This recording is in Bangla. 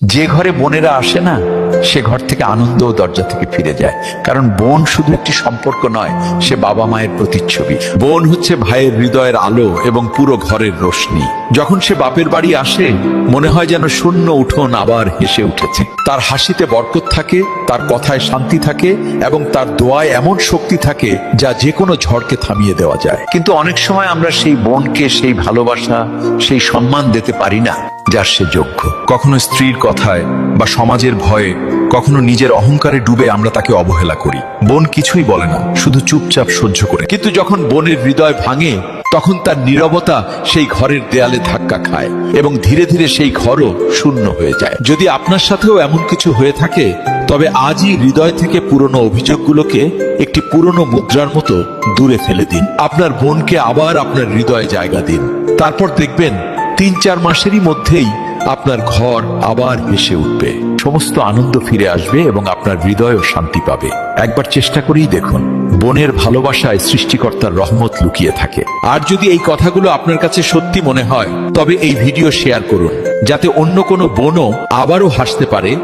যে ঘরে বোনেরা আসে না, সে ঘর থেকে আনন্দ ও দরজা থেকে ফিরে যায়। কারণ বোন শুধু একটি সম্পর্ক নয়, সে বাবা মায়ের প্রতিচ্ছবি। বোন হচ্ছে ভাইয়ের হৃদয়ের আলো এবং পুরো ঘরের রোশনি। যখন সে বাপের বাড়ি আসে, মনে হয় যেন শূন্য উঠোন আবার হেসে উঠেছে। তার হাসিতে বরকত থাকে, তার কথায় শান্তি থাকে এবং তার দোয়ায় এমন শক্তি থাকে যা যে কোনো ঝড়কে থামিয়ে দেওয়া যায়। কিন্তু অনেক সময় আমরা সেই বোনকে সেই ভালোবাসা, সেই সম্মান দিতে পারি না যার সে যোগ্য। কখনো স্ত্রীর কথায় বা সমাজের ভয়ে, কখনো নিজের অহংকারে ডুবে আমরা তাকে অবহেলা করি। বোন কিছুই বলে না, শুধু চুপচাপ সহ্য করে। কিন্তু যখন বোনের হৃদয় ভাঙে, তখন তার নীরবতা সেই ঘরের দেয়ালে ধাক্কা খায় এবং ধীরে ধীরে সেই ঘরও শূন্য হয়ে যায়। যদি আপনার সাথেও এমন কিছু হয়ে থাকে, তবে আজই হৃদয় থেকে পুরনো অভিযোগগুলোকে একটি পুরনো মুদ্রার মতো দূরে ফেলে দিন। আপনার বোনকে আবার আপনার হৃদয়ে জায়গা দিন। তারপর দেখবেন ৩-৪ মাসেরই মধ্যেই আপনার ঘর আবার হেসে উঠবে, সমস্ত আনন্দ ফিরে আসবে এবং আপনার হৃদয়ও শান্তি পাবে। একবার চেষ্টা করেই দেখুন, বোনের ভালোবাসায় সৃষ্টিকর্তার রহমত লুকিয়ে থাকে। আর যদি এই কথাগুলো আপনার কাছে সত্যি মনে হয়, তবে এই ভিডিও শেয়ার করুন, যাতে অন্য কোনো বোনও আবারও হাসতে পারে